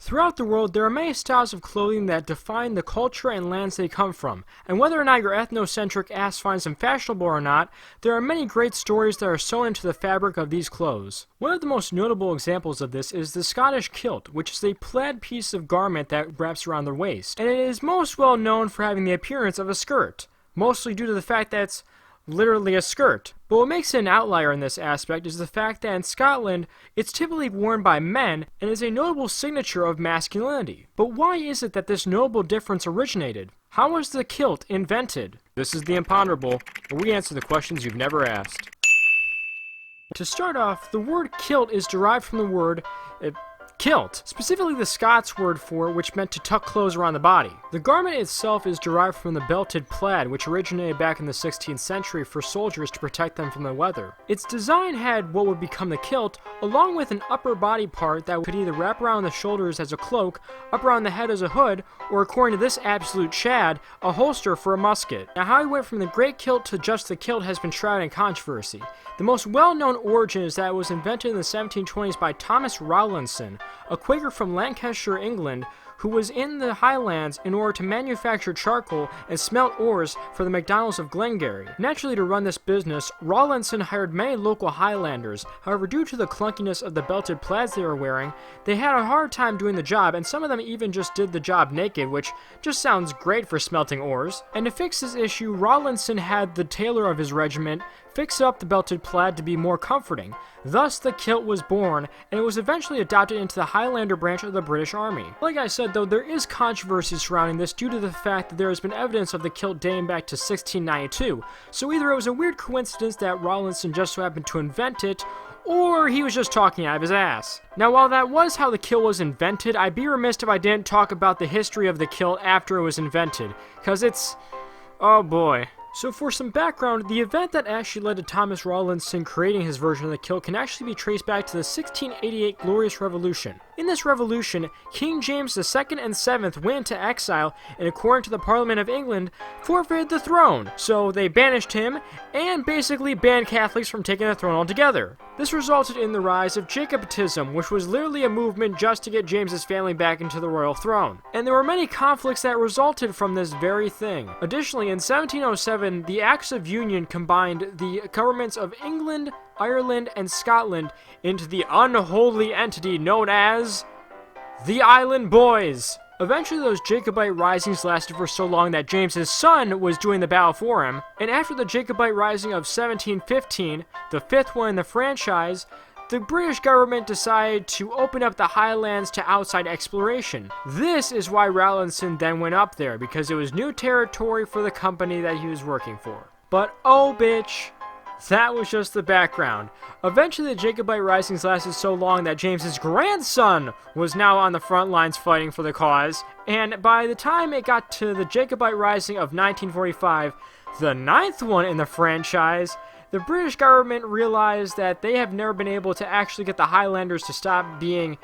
Throughout the world, there are many styles of clothing that define the culture and lands they come from, and whether or not your ethnocentric ass finds them fashionable or not, there are many great stories that are sewn into the fabric of these clothes. One of the most notable examples of this is the Scottish kilt, which is a plaid piece of garment that wraps around the waist, and it is most well known for having the appearance of a skirt, mostly due to the fact that it's literally a skirt. But what makes it an outlier in this aspect is the fact that in Scotland, it's typically worn by men and is a notable signature of masculinity. But why is it that this notable difference originated? How was the kilt invented? This is the Imponderable, where we answer the questions you've never asked. To start off, the word kilt is derived from the word kilt, specifically the Scots word for it, which meant to tuck clothes around the body. The garment itself is derived from the belted plaid, which originated back in the 16th century for soldiers to protect them from the weather. Its design had what would become the kilt, along with an upper body part that could either wrap around the shoulders as a cloak, up around the head as a hood, or according to this absolute Chad, a holster for a musket. Now, how he went from the great kilt to just the kilt has been shrouded in controversy. The most well-known origin is that it was invented in the 1720s by Thomas Rowlandson, a Quaker from Lancashire, England, who was in the Highlands in order to manufacture charcoal and smelt ores for the McDonald's of Glengarry. Naturally, to run this business, Rawlinson hired many local Highlanders. However, due to the clunkiness of the belted plaids they were wearing, they had a hard time doing the job, and some of them even just did the job naked, which just sounds great for smelting ores. And to fix this issue, Rawlinson had the tailor of his regiment fix up the belted plaid to be more comforting. Thus, the kilt was born, and it was eventually adopted into the Highlander branch of the British Army. Like I said, though, there is controversy surrounding this due to the fact that there has been evidence of the kilt dating back to 1692, so either it was a weird coincidence that Rawlinson just so happened to invent it, or he was just talking out of his ass. Now, while that was how the kilt was invented, I'd be remiss if I didn't talk about the history of the kilt after it was invented, because it's... oh boy. So for some background, the event that actually led to Thomas Rawlinson creating his version of the kilt can actually be traced back to the 1688 Glorious Revolution. In this revolution, King James II and VII went into exile and, according to the Parliament of England, forfeited the throne. So they banished him and basically banned Catholics from taking the throne altogether. This resulted in the rise of Jacobitism, which was literally a movement just to get James's family back into the royal throne. And there were many conflicts that resulted from this very thing. Additionally, in 1707, the Acts of Union combined the governments of England, Ireland, and Scotland into the unholy entity known as the Island Boys. Eventually, those Jacobite risings lasted for so long that James's son was doing the battle for him, and after the Jacobite Rising of 1715, the fifth one in the franchise, the British government decided to open up the Highlands to outside exploration. This is why Rawlinson then went up there, because it was new territory for the company that he was working for. But oh bitch, that was just the background. Eventually, the Jacobite Risings lasted so long that James's grandson was now on the front lines fighting for the cause, and by the time it got to the Jacobite Rising of 1945, the ninth one in the franchise, the British government realized that they have never been able to actually get the Highlanders to stop being,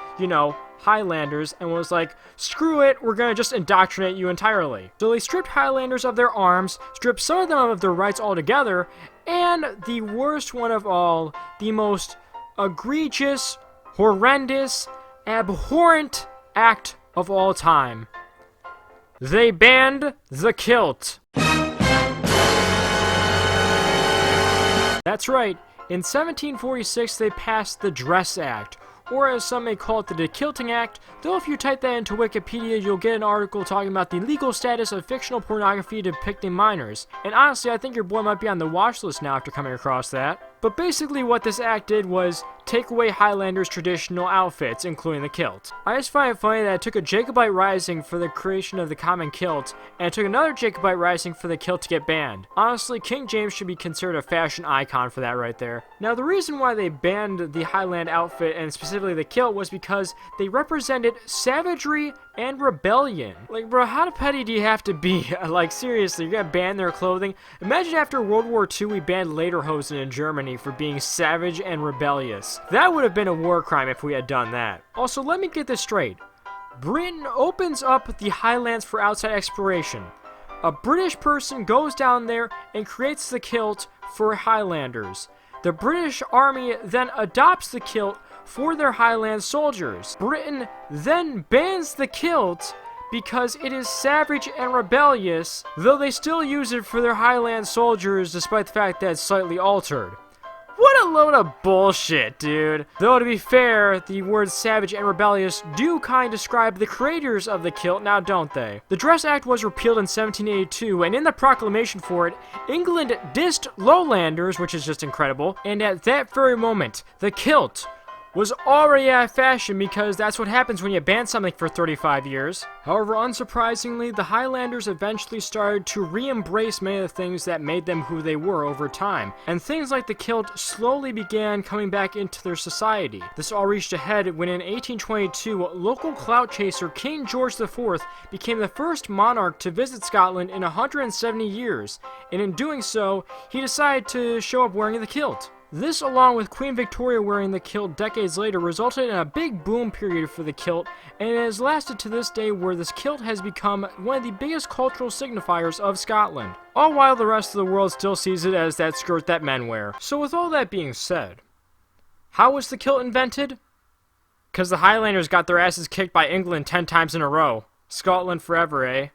Highlanders, and was like, screw it, we're gonna just indoctrinate you entirely. So they stripped Highlanders of their arms, stripped some of them of their rights altogether, and the worst one of all, the most egregious, horrendous, abhorrent act of all time. They banned the kilt. That's right, in 1746 they passed the Dress Act, or as some may call it, the Dekilting Act, though if you type that into Wikipedia, you'll get an article talking about the legal status of fictional pornography depicting minors. And honestly, I think your boy might be on the watch list now after coming across that. But basically what this act did was take away Highlanders' traditional outfits, including the kilt. I just find it funny that it took a Jacobite Rising for the creation of the common kilt, and it took another Jacobite Rising for the kilt to get banned. Honestly, King James should be considered a fashion icon for that right there. Now, the reason why they banned the Highland outfit, and specifically the kilt, was because they represented savagery and rebellion. Like, bro, how petty do you have to be? Like, seriously, you're gonna ban their clothing? Imagine after World War II we banned lederhosen in Germany for being savage and rebellious. That would have been a war crime if we had done that. Also, let me get this straight. Britain opens up the Highlands for outside exploration. A British person goes down there and creates the kilt for Highlanders. The British Army then adopts the kilt for their Highland soldiers. Britain then bans the kilt because it is savage and rebellious, though they still use it for their Highland soldiers despite the fact that it's slightly altered. What a load of bullshit, dude. Though to be fair, the words savage and rebellious do kind of describe the creators of the kilt now, don't they? The Dress Act was repealed in 1782, and in the proclamation for it, England dissed lowlanders, which is just incredible, and at that very moment, the kilt was already out of fashion because that's what happens when you ban something for 35 years. However, unsurprisingly, the Highlanders eventually started to re-embrace many of the things that made them who they were over time, and things like the kilt slowly began coming back into their society. This all reached a head when in 1822, local clout chaser King George IV became the first monarch to visit Scotland in 170 years, and in doing so, he decided to show up wearing the kilt. This, along with Queen Victoria wearing the kilt decades later, resulted in a big boom period for the kilt, and it has lasted to this day where this kilt has become one of the biggest cultural signifiers of Scotland, all while the rest of the world still sees it as that skirt that men wear. So with all that being said, how was the kilt invented? Because the Highlanders got their asses kicked by England 10 times in a row. Scotland forever, eh?